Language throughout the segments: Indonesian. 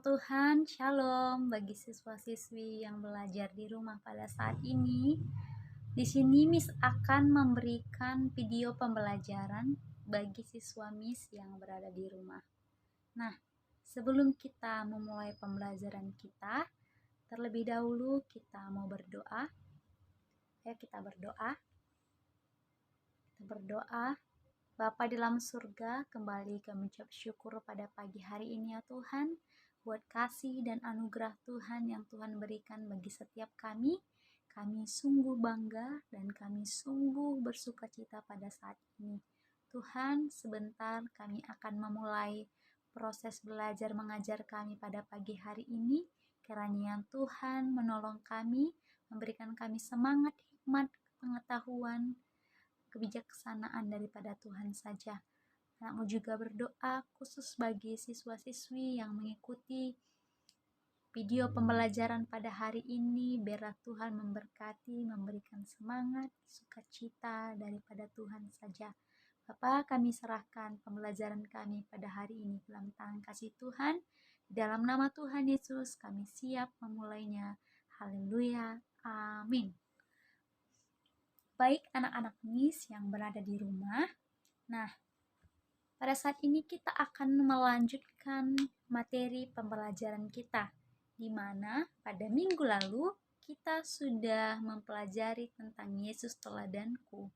Nama Tuhan, Shalom bagi siswa-siswi yang belajar di rumah pada saat ini. Di sini Miss akan memberikan video pembelajaran bagi siswa Miss yang berada di rumah. Nah, sebelum kita memulai pembelajaran kita, terlebih dahulu kita mau berdoa. Ayo kita berdoa. Kita berdoa. Bapa di dalam surga, kembali kami ucap syukur pada pagi hari ini ya Tuhan, buat kasih dan anugerah Tuhan yang Tuhan berikan bagi setiap kami. Kami sungguh bangga dan kami sungguh bersuka cita pada saat ini. Tuhan, sebentar kami akan memulai proses belajar mengajar kami pada pagi hari ini. Kiranya Tuhan menolong kami, memberikan kami semangat, hikmat, pengetahuan, kebijaksanaan daripada Tuhan saja. Anakmu juga berdoa khusus bagi siswa-siswi yang mengikuti video pembelajaran pada hari ini. Biarlah Tuhan memberkati, memberikan semangat, sukacita daripada Tuhan saja. Bapa, kami serahkan pembelajaran kami pada hari ini dalam tangan kasih Tuhan. Di dalam nama Tuhan Yesus kami siap memulainya. Haleluya. Amin. Baik anak-anak Miss yang berada di rumah. Nah, pada saat ini kita akan melanjutkan materi pembelajaran kita, di mana pada minggu lalu kita sudah mempelajari tentang Yesus teladanku.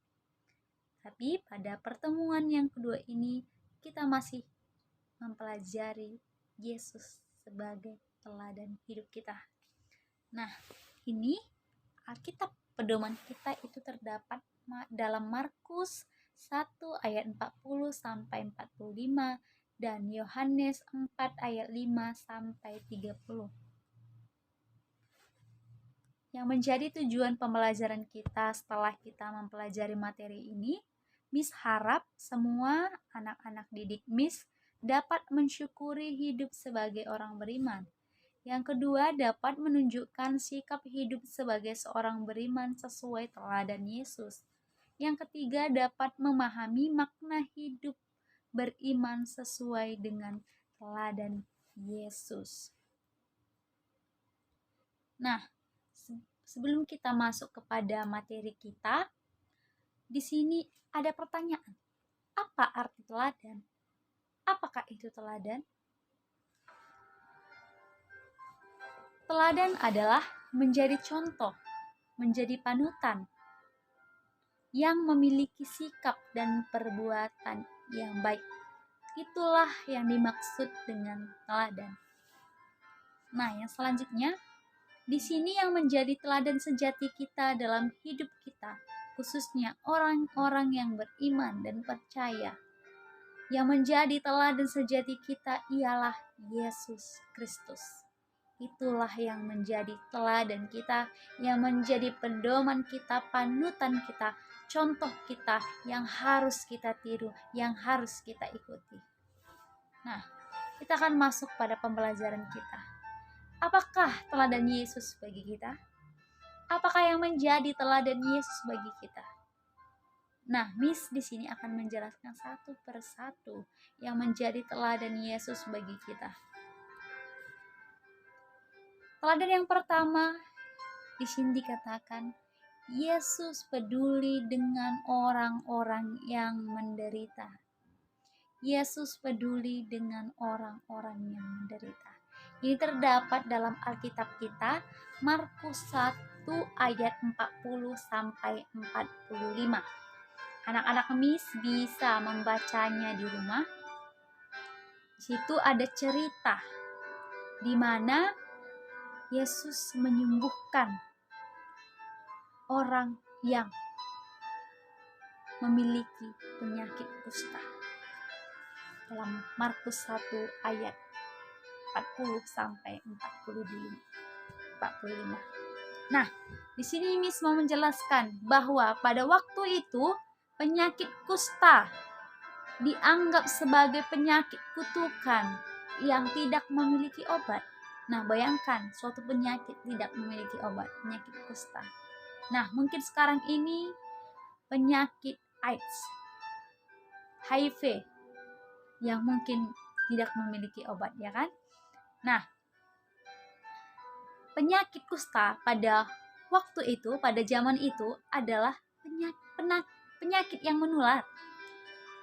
Tapi pada pertemuan yang kedua ini kita masih mempelajari Yesus sebagai teladan hidup kita. Nah, ini Alkitab pedoman kita itu terdapat dalam Markus 1 ayat 40 sampai 45 dan Yohanes 4 ayat 5 sampai 30. Yang menjadi tujuan pembelajaran kita setelah kita mempelajari materi ini, Miss harap semua anak-anak didik Miss dapat mensyukuri hidup sebagai orang beriman. Yang kedua, dapat menunjukkan sikap hidup sebagai seorang beriman sesuai teladan Yesus. Yang ketiga, dapat memahami makna hidup beriman sesuai dengan teladan Yesus. Nah, sebelum kita masuk kepada materi kita, di sini ada pertanyaan. Apa arti teladan? Apakah itu teladan? Teladan adalah menjadi contoh, menjadi panutan, yang memiliki sikap dan perbuatan yang baik. Itulah yang dimaksud dengan teladan. Nah, yang selanjutnya, di sini yang menjadi teladan sejati kita dalam hidup kita, khususnya orang-orang yang beriman dan percaya. Yang menjadi teladan sejati kita ialah Yesus Kristus. Itulah yang menjadi teladan kita, yang menjadi pedoman kita, panutan kita, contoh kita yang harus kita tiru, yang harus kita ikuti. Nah, kita akan masuk pada pembelajaran kita. Apakah teladan Yesus bagi kita? Apakah yang menjadi teladan Yesus bagi kita? Nah, Miss di sini akan menjelaskan satu persatu yang menjadi teladan Yesus bagi kita. Teladan yang pertama, di sini dikatakan, Yesus peduli dengan orang-orang yang menderita. Yesus peduli dengan orang-orang yang menderita. Ini terdapat dalam Alkitab kita, Markus 1 ayat 40 sampai 45. Anak-anak Miss bisa membacanya di rumah. Di situ ada cerita di mana Yesus menyembuhkan orang yang memiliki penyakit kusta. Dalam Markus 1 ayat 40 sampai 45. Nah, di sini Miss mau menjelaskan bahwa pada waktu itu penyakit kusta dianggap sebagai penyakit kutukan yang tidak memiliki obat. Nah, bayangkan suatu penyakit tidak memiliki obat, penyakit kusta. Nah, mungkin sekarang ini penyakit AIDS, HIV yang mungkin tidak memiliki obat, ya kan? Nah, penyakit kusta pada waktu itu, pada zaman itu adalah penyakit yang menular.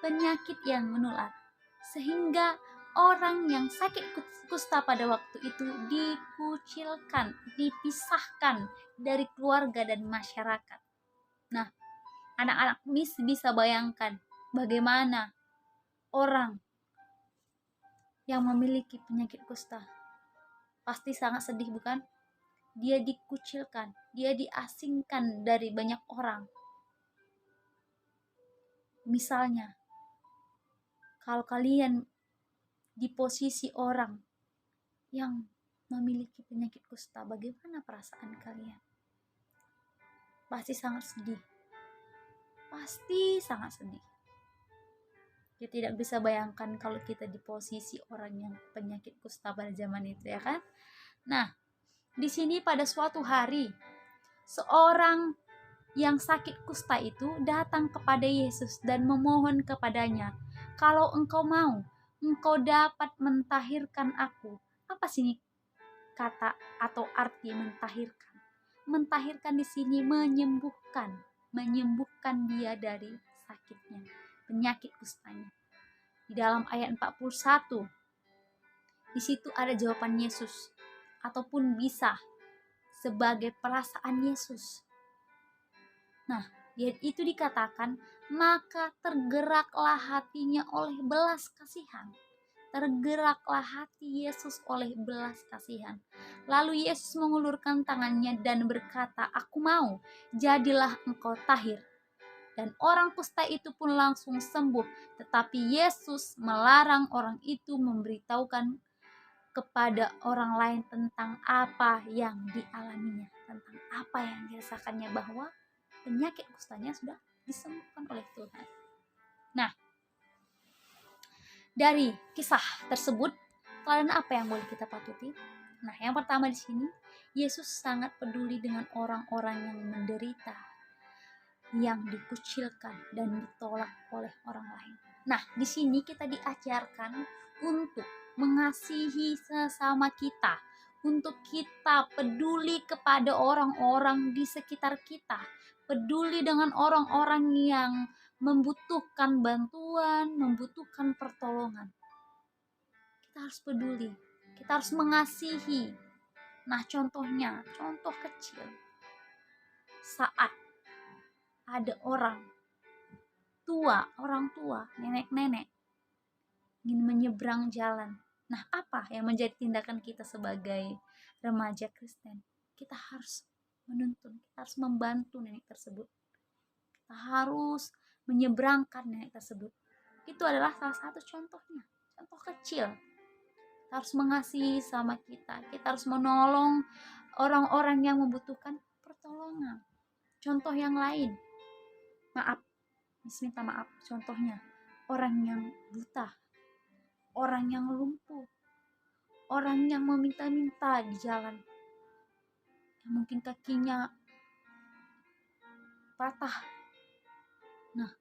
Penyakit yang menular. Sehingga orang yang sakit kusta pada waktu itu dikucilkan, dipisahkan dari keluarga dan masyarakat. Nah, anak-anak bisa bayangkan bagaimana orang yang memiliki penyakit kusta. Pasti sangat sedih, bukan? Dia dikucilkan, dia diasingkan dari banyak orang. Misalnya, kalau kalian di posisi orang yang memiliki penyakit kusta, bagaimana perasaan kalian? Pasti sangat sedih. Pasti sangat sedih. Kita tidak bisa bayangkan kalau kita di posisi orang yang penyakit kusta pada zaman itu, ya kan? Nah, di sini pada suatu hari, seorang yang sakit kusta itu datang kepada Yesus dan memohon kepadanya, "Kalau engkau mau, engkau dapat mentahirkan aku." Apa sih kata atau arti mentahirkan? Mentahirkan di sini menyembuhkan dia dari sakitnya, penyakit kustanya. Di dalam ayat 41, di situ ada jawaban Yesus, ataupun bisa sebagai perasaan Yesus. Nah, itu dikatakan, maka tergeraklah hatinya oleh belas kasihan. Tergeraklah hati Yesus oleh belas kasihan. Lalu Yesus mengulurkan tangannya dan berkata, "Aku mau, jadilah engkau tahir." Dan orang kusta itu pun langsung sembuh. Tetapi Yesus melarang orang itu memberitahukan kepada orang lain tentang apa yang dialaminya, tentang apa yang dirasakannya, bahwa penyakit kustanya sudah disembuhkan oleh Tuhan. Nah, dari kisah tersebut, pelajaran apa yang boleh kita patuti? Nah, yang pertama di sini, Yesus sangat peduli dengan orang-orang yang menderita, yang dikucilkan dan ditolak oleh orang lain. Nah, di sini kita diajarkan untuk mengasihi sesama kita, untuk kita peduli kepada orang-orang di sekitar kita, peduli dengan orang-orang yang membutuhkan bantuan, membutuhkan pertolongan. Kita harus peduli, kita harus mengasihi. Nah, contoh kecil, saat ada orang tua, nenek-nenek ingin menyeberang jalan. Nah, apa yang menjadi tindakan kita sebagai remaja Kristen? Kita harus menuntun, kita harus membantu nenek tersebut. Kita harus menyeberangkan nenek tersebut. Itu adalah salah satu contohnya, contoh kecil. Kita harus mengasihi sama kita harus menolong orang-orang yang membutuhkan pertolongan. Contoh yang lain, minta maaf, contohnya orang yang buta, orang yang lumpuh, orang yang meminta-minta di jalan, yang mungkin kakinya patah. Nah,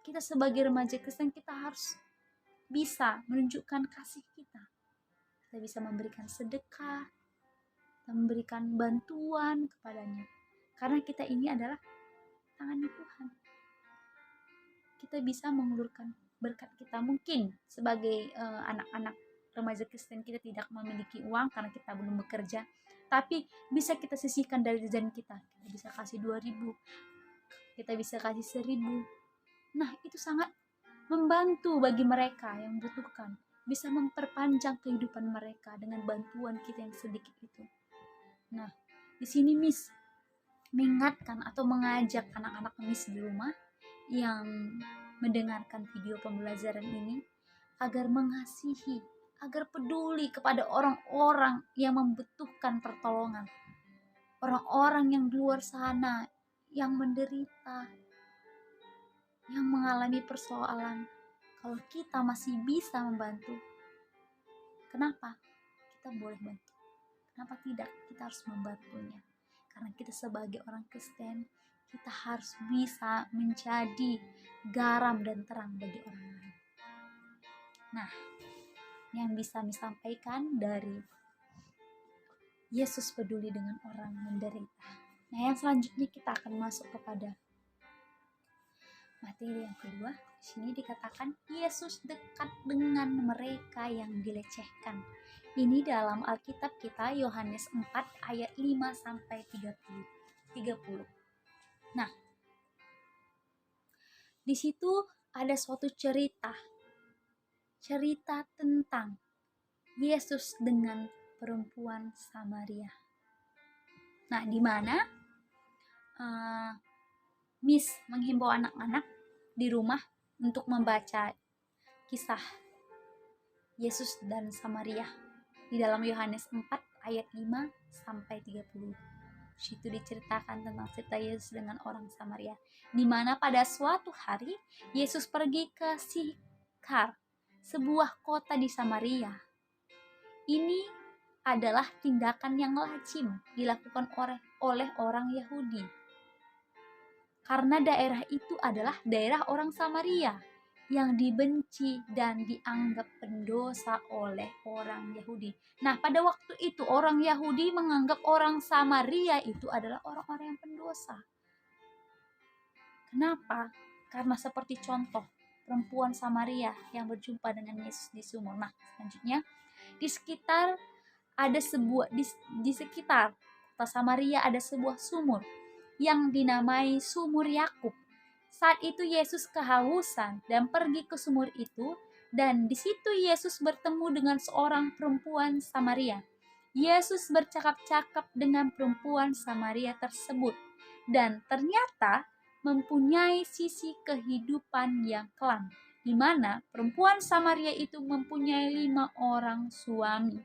kita sebagai remaja Kristen, kita harus bisa menunjukkan kasih kita. Kita bisa memberikan sedekah, memberikan bantuan kepadanya, karena kita ini adalah tangannya Tuhan. Kita bisa mengulurkan berkat kita. Mungkin sebagai anak-anak remaja Kristen, kita tidak memiliki uang karena kita belum bekerja, tapi bisa kita sisihkan dari jajan kita. Kita bisa kasih 2.000, kita bisa kasih 1.000. Nah, itu sangat membantu bagi mereka yang membutuhkan, bisa memperpanjang kehidupan mereka dengan bantuan kita yang sedikit itu. Nah, di sini Miss mengingatkan atau mengajak anak-anak Miss di rumah yang mendengarkan video pembelajaran ini agar mengasihi, agar peduli kepada orang-orang yang membutuhkan pertolongan, orang-orang yang di luar sana yang menderita, yang mengalami persoalan. Kalau kita masih bisa membantu, kenapa kita boleh bantu? Kenapa tidak? Kita harus membantunya, karena kita sebagai orang Kristen, kita harus bisa menjadi garam dan terang bagi orang lain. Nah, yang bisa disampaikan dari Yesus peduli dengan orang menderita. Nah, yang selanjutnya kita akan masuk kepada materi yang kedua. Di sini dikatakan Yesus dekat dengan mereka yang dilecehkan. Ini dalam Alkitab kita Yohanes 4 ayat 5 sampai 30. Nah, di situ ada suatu cerita tentang Yesus dengan perempuan Samaria. Nah, di mana Miss menghimbau anak-anak di rumah untuk membaca kisah Yesus dan Samaria di dalam Yohanes 4 ayat 5 sampai 30. Situ diceritakan tentang cerita Yesus dengan orang Samaria, di mana pada suatu hari Yesus pergi ke Sikhar, sebuah kota di Samaria. Ini adalah tindakan yang lazim dilakukan oleh orang Yahudi, karena daerah itu adalah daerah orang Samaria yang dibenci dan dianggap pendosa oleh orang Yahudi. Nah, pada waktu itu orang Yahudi menganggap orang Samaria itu adalah orang-orang yang pendosa. Kenapa? Karena seperti contoh perempuan Samaria yang berjumpa dengan Yesus di sumur. Nah, selanjutnya di sekitar kota Samaria ada sebuah sumur yang dinamai Sumur Yakub. Saat itu Yesus kehausan dan pergi ke sumur itu, dan di situ Yesus bertemu dengan seorang perempuan Samaria. Yesus bercakap-cakap dengan perempuan Samaria tersebut, dan ternyata mempunyai sisi kehidupan yang kelam, di mana perempuan Samaria itu mempunyai 5 orang suami.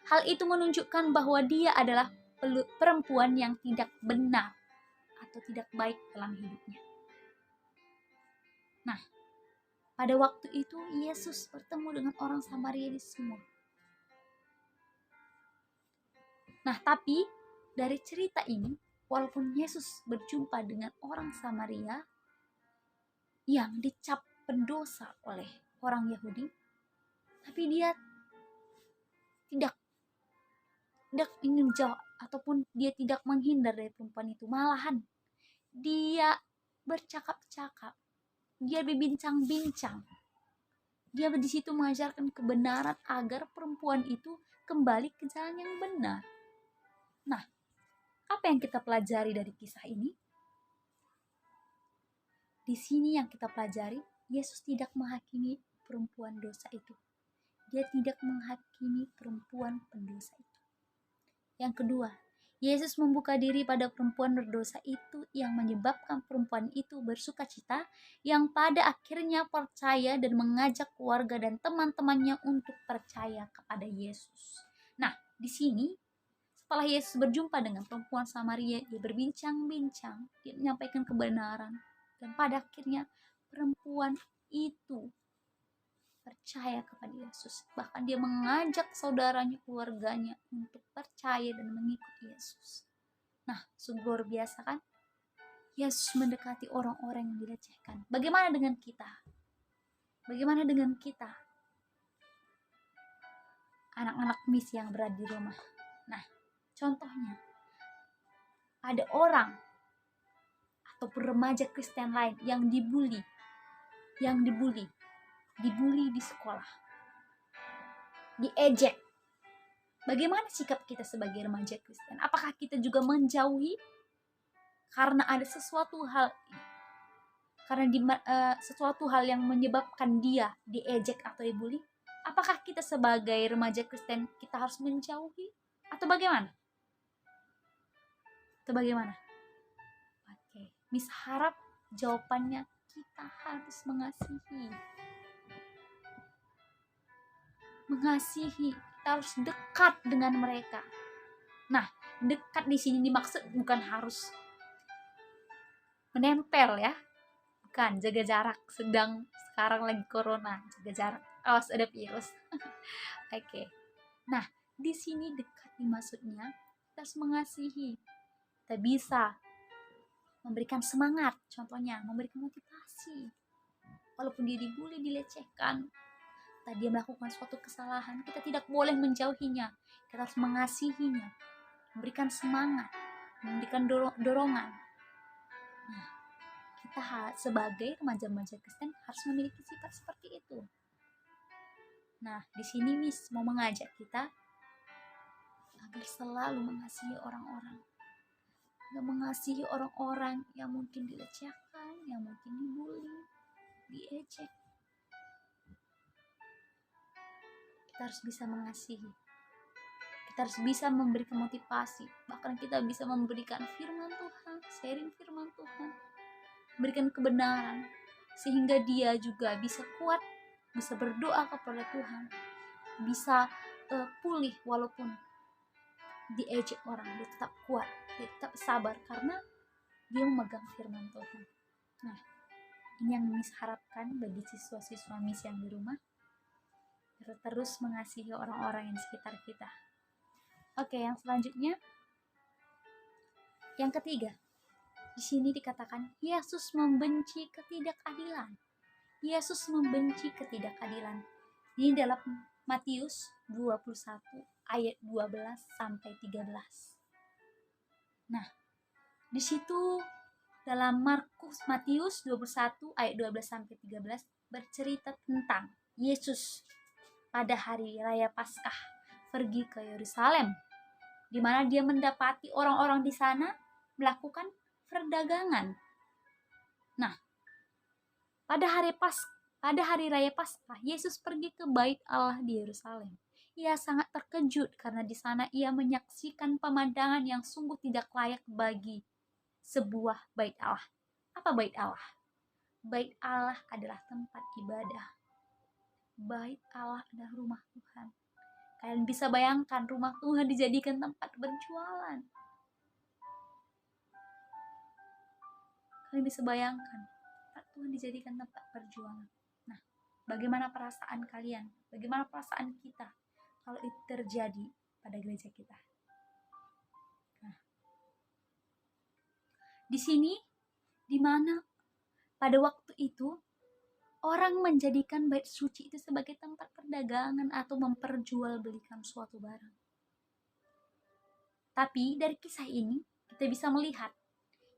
Hal itu menunjukkan bahwa dia adalah perempuan yang tidak benar atau tidak baik dalam hidupnya. Nah, pada waktu itu Yesus bertemu dengan orang Samaria di sumur. Nah, tapi dari cerita ini, walaupun Yesus berjumpa dengan orang Samaria yang dicap pendosa oleh orang Yahudi, tapi dia tidak ingin menjauh ataupun dia tidak menghindar dari perempuan itu. Malahan dia bercakap-cakap, dia berbincang-bincang, dia di situ mengajarkan kebenaran agar perempuan itu kembali ke jalan yang benar. Nah, apa yang kita pelajari dari kisah ini? Di sini yang kita pelajari, Yesus tidak menghakimi perempuan dosa itu. Dia tidak menghakimi perempuan pendosa itu. Yang kedua, Yesus membuka diri pada perempuan berdosa itu yang menyebabkan perempuan itu bersuka cita, yang pada akhirnya percaya dan mengajak keluarga dan teman-temannya untuk percaya kepada Yesus. Nah, di sini setelah Yesus berjumpa dengan perempuan Samaria, dia berbincang-bincang, dia menyampaikan kebenaran, dan pada akhirnya perempuan itu percaya kepada Yesus. Bahkan dia mengajak saudaranya, keluarganya untuk percaya dan mengikuti Yesus. Nah, sungguh luar biasa kan? Yesus mendekati orang-orang yang dilecehkan. Bagaimana dengan kita? Bagaimana dengan kita? Anak-anak Miss yang berada di rumah. Nah, contohnya, ada orang ataupun remaja Kristen lain yang dibully di sekolah, diejek. Bagaimana sikap kita sebagai remaja Kristen? Apakah kita juga menjauhi karena ada sesuatu hal yang menyebabkan dia diejek atau dibully? Apakah kita sebagai remaja Kristen kita harus menjauhi atau bagaimana? Oke, Miss harap jawabannya kita harus mengasihi. Kita harus dekat dengan mereka. Nah, dekat di sini dimaksud bukan harus menempel ya, bukan, jaga jarak. Sekarang lagi corona, jaga jarak, awas ada virus. Oke. Nah, di sini dekat maksudnya kita harus mengasihi. Kita bisa memberikan semangat, contohnya memberikan motivasi walaupun dia dibully, dilecehkan. kata dia melakukan suatu kesalahan, kita tidak boleh menjauhinya. Kita harus mengasihinya, memberikan semangat, memberikan dorongan. Nah, kita sebagai remaja-remaja Kristen harus memiliki sifat seperti itu. Nah, di sini Miss mau mengajak kita agar selalu mengasihi orang-orang. Mengasihi orang-orang yang mungkin dilecehkan, yang mungkin dibully, diejek. Kita harus bisa mengasihi. Kita harus bisa memberikan motivasi. Bahkan kita bisa memberikan firman Tuhan, sharing firman Tuhan, memberikan kebenaran, sehingga dia juga bisa kuat, bisa berdoa kepada Tuhan, bisa pulih walaupun diejek orang. Dia tetap kuat, dia tetap sabar karena dia memegang firman Tuhan. Nah, ini yang Miss harapkan bagi siswa-siswa Miss yang di rumah, terus mengasihi orang-orang yang di sekitar kita. Oke, yang selanjutnya, yang ketiga, di sini dikatakan Yesus membenci ketidakadilan. Yesus membenci ketidakadilan. Ini dalam Matius 21 ayat 12 sampai 13. Nah, di situ dalam Matius 21 ayat 12 sampai 13 bercerita tentang Yesus pada hari raya Paskah pergi ke Yerusalem, di mana dia mendapati orang-orang di sana melakukan perdagangan. Nah, pada hari raya Paskah, Yesus pergi ke Bait Allah di Yerusalem. Ia sangat terkejut karena di sana ia menyaksikan pemandangan yang sungguh tidak layak bagi sebuah Bait Allah. Apa Bait Allah? Bait Allah adalah tempat ibadah. Bait Allah adalah rumah Tuhan. Kalian bisa bayangkan rumah Tuhan dijadikan tempat berjualan. Kalian bisa bayangkan tempat Tuhan dijadikan tempat berjualan. Nah, bagaimana perasaan kalian? Bagaimana perasaan kita kalau itu terjadi pada gereja kita? Nah, di sini, di mana pada waktu itu orang menjadikan bait suci itu sebagai tempat perdagangan atau memperjualbelikan suatu barang. Tapi dari kisah ini kita bisa melihat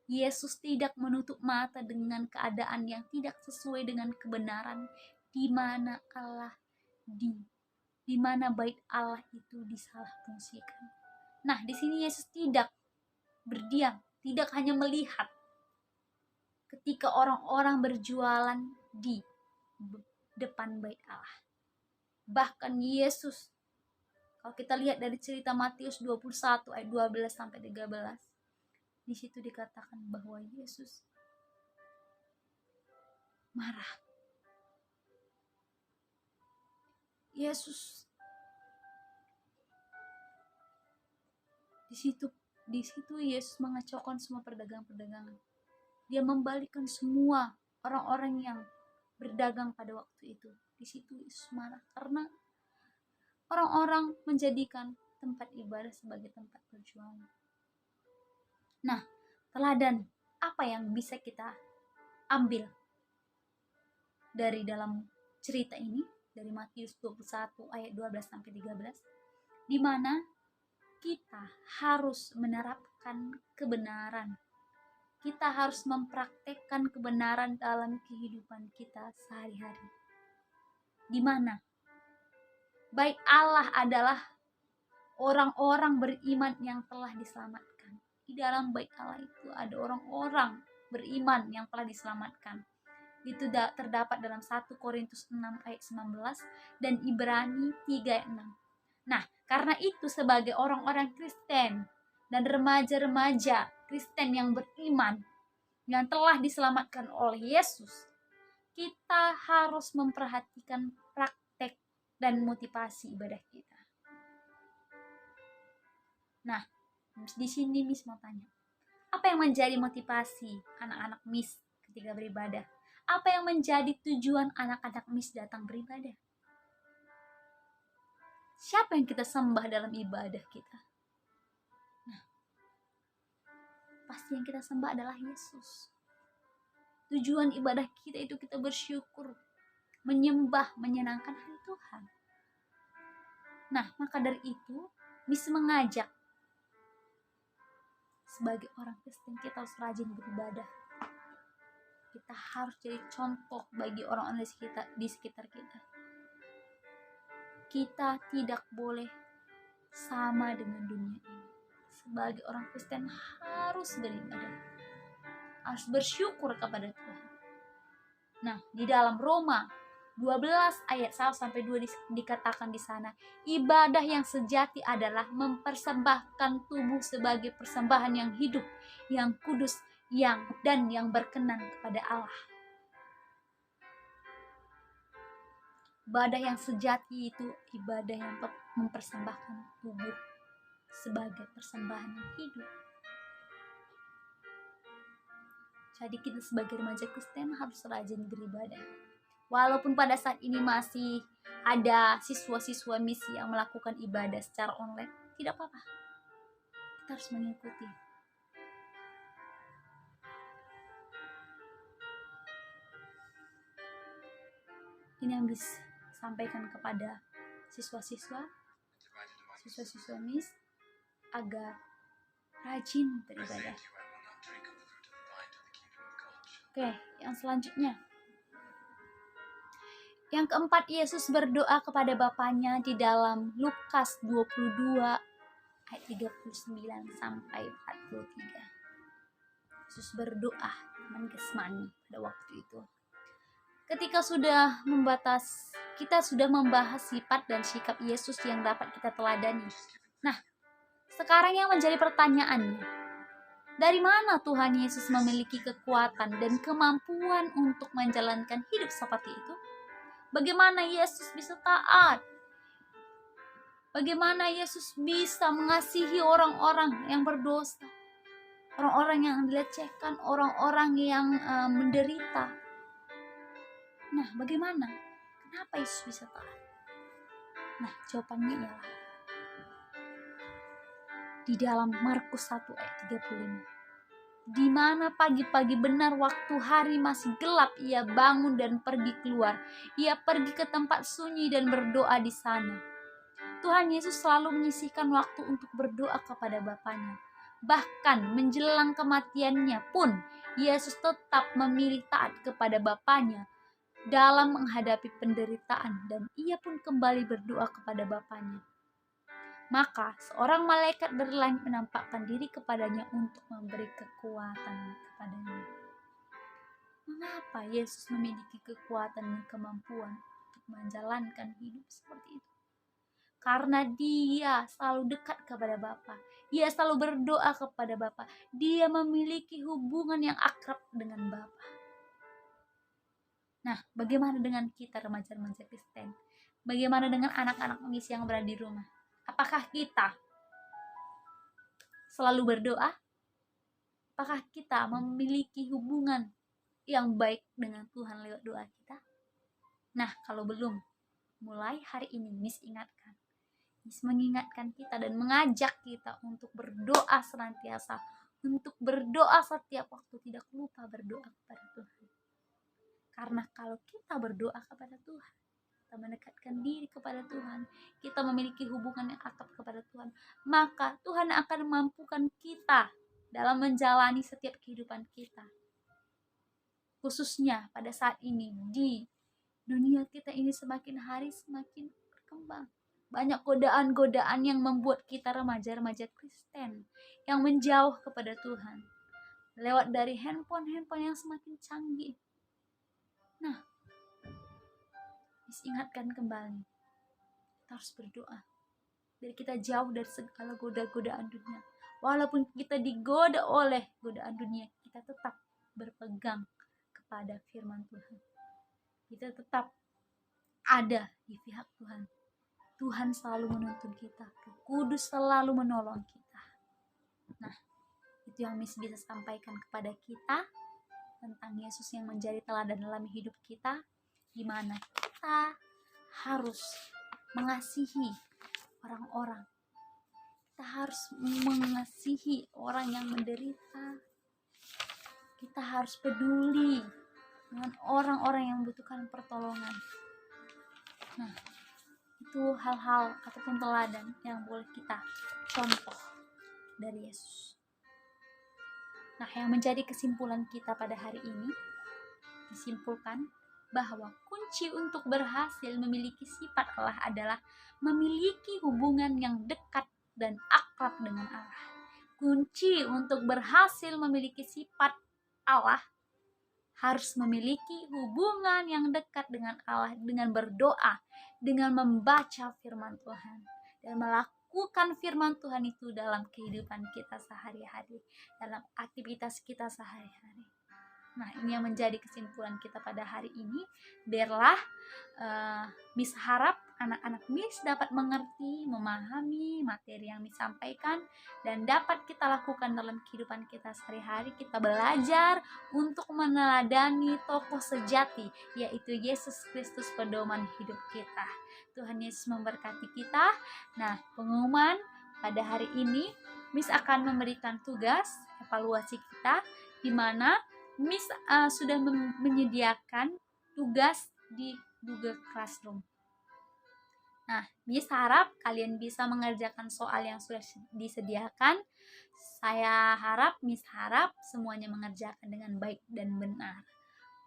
Yesus tidak menutup mata dengan keadaan yang tidak sesuai dengan kebenaran, di mana bait Allah itu disalahfungsikan. Nah, di sini Yesus tidak berdiam, tidak hanya melihat ketika orang-orang berjualan di depan bait Allah. Bahkan Yesus, kalau kita lihat dari cerita Matius 21 ayat 12 sampai 13, di situ dikatakan bahwa Yesus marah. Yesus di situ Yesus mengacaukan semua perdagangan. Dia membalikkan semua orang-orang yang berdagang pada waktu itu. Di situ Yesus marah karena orang-orang menjadikan tempat ibadah sebagai tempat perjualan. Nah, teladan apa yang bisa kita ambil dari dalam cerita ini, dari Matius 21 ayat 12 sampai 13, di mana kita harus menerapkan kebenaran. Kita harus mempraktekkan kebenaran dalam kehidupan kita sehari-hari. Di mana bait Allah adalah orang-orang beriman yang telah diselamatkan. Di dalam bait Allah itu ada orang-orang beriman yang telah diselamatkan. Itu terdapat dalam 1 Korintus 6 ayat 19 dan Ibrani 3 ayat 6. Nah, karena itu sebagai orang-orang Kristen dan remaja-remaja Kristen yang beriman, yang telah diselamatkan oleh Yesus, kita harus memperhatikan praktek dan motivasi ibadah kita. Nah, di sini Miss mau tanya, apa yang menjadi motivasi anak-anak Miss ketika beribadah? Apa yang menjadi tujuan anak-anak Miss datang beribadah? Siapa yang kita sembah dalam ibadah kita? Nah, pasti yang kita sembah adalah Yesus. Tujuan ibadah kita itu kita bersyukur menyembah, menyenangkan hati Tuhan. Nah, maka dari itu, Miss mengajak sebagai orang Kristen kita harus rajin beribadah. Kita harus jadi contoh bagi orang-orang di sekitar kita. Kita tidak boleh sama dengan dunia ini. Sebagai orang Kristen harus beribadah, harus bersyukur kepada Tuhan. Nah, di dalam Roma 12 ayat 1 sampai 2 dikatakan di sana, ibadah yang sejati adalah mempersembahkan tubuh sebagai persembahan yang hidup, yang kudus, yang berkenan kepada Allah. Ibadah yang sejati itu ibadah yang mempersembahkan tubuh sebagai persembahan yang hidup. Jadi kita sebagai remaja Kristen harus rajin beribadah. Walaupun pada saat ini masih ada siswa-siswa misi yang melakukan ibadah secara online, tidak apa-apa. Kita harus mengikuti. Ini yang bisa sampaikan kepada siswa-siswa mis agar rajin beribadah. Oke, yang selanjutnya. Yang keempat, Yesus berdoa kepada Bapanya di dalam Lukas 22 ayat 39 sampai 43. Yesus berdoa menggesmani pada waktu itu. Ketika kita sudah membahas sifat dan sikap Yesus yang dapat kita teladani. Nah, sekarang yang menjadi pertanyaannya, dari mana Tuhan Yesus memiliki kekuatan dan kemampuan untuk menjalankan hidup seperti itu? Bagaimana Yesus bisa taat? Bagaimana Yesus bisa mengasihi orang-orang yang berdosa? Orang-orang yang dilecehkan, orang-orang yang menderita. Nah, bagaimana? Kenapa Yesus bisa taat? Nah, jawabannya ialah di dalam Markus 1 ayat 35. Di mana pagi-pagi benar waktu hari masih gelap, ia bangun dan pergi keluar. Ia pergi ke tempat sunyi dan berdoa di sana. Tuhan Yesus selalu menyisihkan waktu untuk berdoa kepada Bapanya. Bahkan menjelang kematiannya pun, Yesus tetap memilih taat kepada Bapanya dalam menghadapi penderitaan, dan ia pun kembali berdoa kepada Bapanya. Maka seorang malaikat dari langit menampakkan diri kepadanya untuk memberi kekuatan kepadanya. Mengapa Yesus memiliki kekuatan dan kemampuan untuk menjalankan hidup seperti itu? Karena dia selalu dekat kepada Bapa. Dia selalu berdoa kepada Bapa. Dia memiliki hubungan yang akrab dengan Bapa. Nah, bagaimana dengan kita remaja-remaja Kristen? Bagaimana dengan anak-anak misi yang berada di rumah? Apakah kita selalu berdoa? Apakah kita memiliki hubungan yang baik dengan Tuhan lewat doa kita? Nah, kalau belum, mulai hari ini Miss mengingatkan kita dan mengajak kita untuk berdoa senantiasa, untuk berdoa setiap waktu, tidak lupa berdoa kepada Tuhan. Karena kalau kita berdoa kepada Tuhan, kita mendekatkan diri kepada Tuhan, kita memiliki hubungan yang akrab kepada Tuhan, maka Tuhan akan memampukan kita dalam menjalani setiap kehidupan kita. Khususnya pada saat ini, di dunia kita ini semakin hari semakin berkembang. Banyak godaan-godaan yang membuat kita remaja-remaja Kristen yang menjauh kepada Tuhan lewat dari handphone yang semakin canggih. Nah, ingatkan kembali, kita harus berdoa biar kita jauh dari segala godaan dunia. Walaupun kita digoda oleh godaan dunia, kita tetap berpegang kepada firman Tuhan. Kita tetap ada di pihak Tuhan. Tuhan selalu menuntun kita, Roh Kudus selalu menolong kita. Nah, itu yang Miss bisa sampaikan kepada kita tentang Yesus yang menjadi teladan dalam hidup kita, di mana kita harus mengasihi orang-orang. Kita harus mengasihi orang yang menderita. Kita harus peduli dengan orang-orang yang membutuhkan pertolongan. Nah, itu hal-hal ataupun teladan yang boleh kita contoh dari Yesus. Nah, yang menjadi kesimpulan kita pada hari ini, disimpulkan bahwa kunci untuk berhasil memiliki sifat Allah adalah memiliki hubungan yang dekat dan akrab dengan Allah. Kunci untuk berhasil memiliki sifat Allah harus memiliki hubungan yang dekat dengan Allah, dengan berdoa, dengan membaca firman Tuhan, dan melakukan firman Tuhan itu dalam kehidupan kita sehari-hari, dalam aktivitas kita sehari-hari. Nah, ini yang menjadi kesimpulan kita pada hari ini. Biarlah Miss harap anak-anak Miss dapat mengerti, memahami materi yang Miss sampaikan, dan dapat kita lakukan dalam kehidupan kita sehari-hari. Kita belajar untuk meneladani tokoh sejati, yaitu Yesus Kristus, pedoman hidup kita. Tuhan Yesus memberkati kita. Nah, pengumuman pada hari ini, Miss akan memberikan tugas evaluasi kita, di mana Miss sudah menyediakan tugas di Google Classroom. Nah, Miss harap kalian bisa mengerjakan soal yang sudah disediakan. Saya harap, Miss harap semuanya mengerjakan dengan baik dan benar.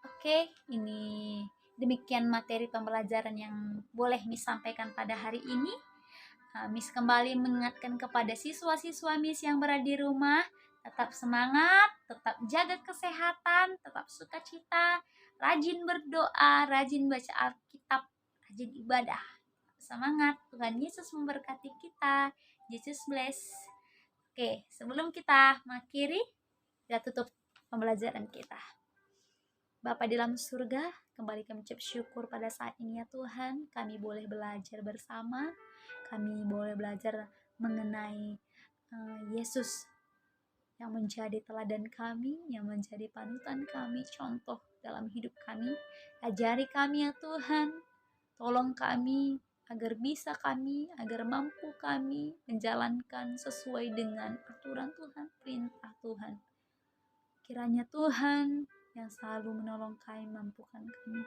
Oke, ini demikian materi pembelajaran yang boleh Miss sampaikan pada hari ini. Miss kembali mengingatkan kepada siswa-siswa Miss yang berada di rumah, tetap semangat, tetap jaga kesehatan, tetap sukacita, rajin berdoa, rajin baca Alkitab, rajin ibadah. Semangat, Tuhan Yesus memberkati kita. Jesus bless. Oke, sebelum kita mengakhiri, kita tutup pembelajaran kita. Bapa di dalam surga, kembali kami ucap syukur pada saat ini ya Tuhan, kami boleh belajar bersama, kami boleh belajar mengenai Yesus yang menjadi teladan kami, yang menjadi panutan kami, contoh dalam hidup kami. Ajari kami ya Tuhan, tolong kami agar bisa kami, agar mampu kami menjalankan sesuai dengan aturan Tuhan, perintah Tuhan. Kiranya Tuhan yang selalu menolong kami, mampukan kami,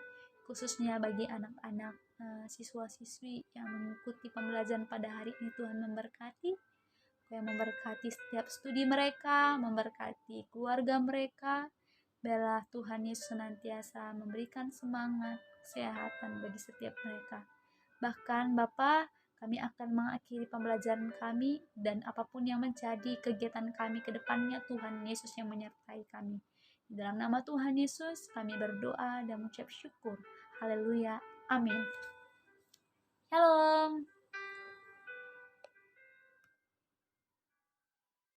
khususnya bagi anak-anak siswa-siswi yang mengikuti pembelajaran pada hari ini. Tuhan memberkati, yang memberkati setiap studi mereka, memberkati keluarga mereka. Biarlah Tuhan Yesus senantiasa memberikan semangat, kesehatan bagi setiap mereka. Bahkan Bapa, kami akan mengakhiri pembelajaran kami, dan apapun yang menjadi kegiatan kami ke depannya, Tuhan Yesus yang menyertai kami. Di dalam nama Tuhan Yesus, kami berdoa dan mengucap syukur. Haleluya. Amin. Shalom.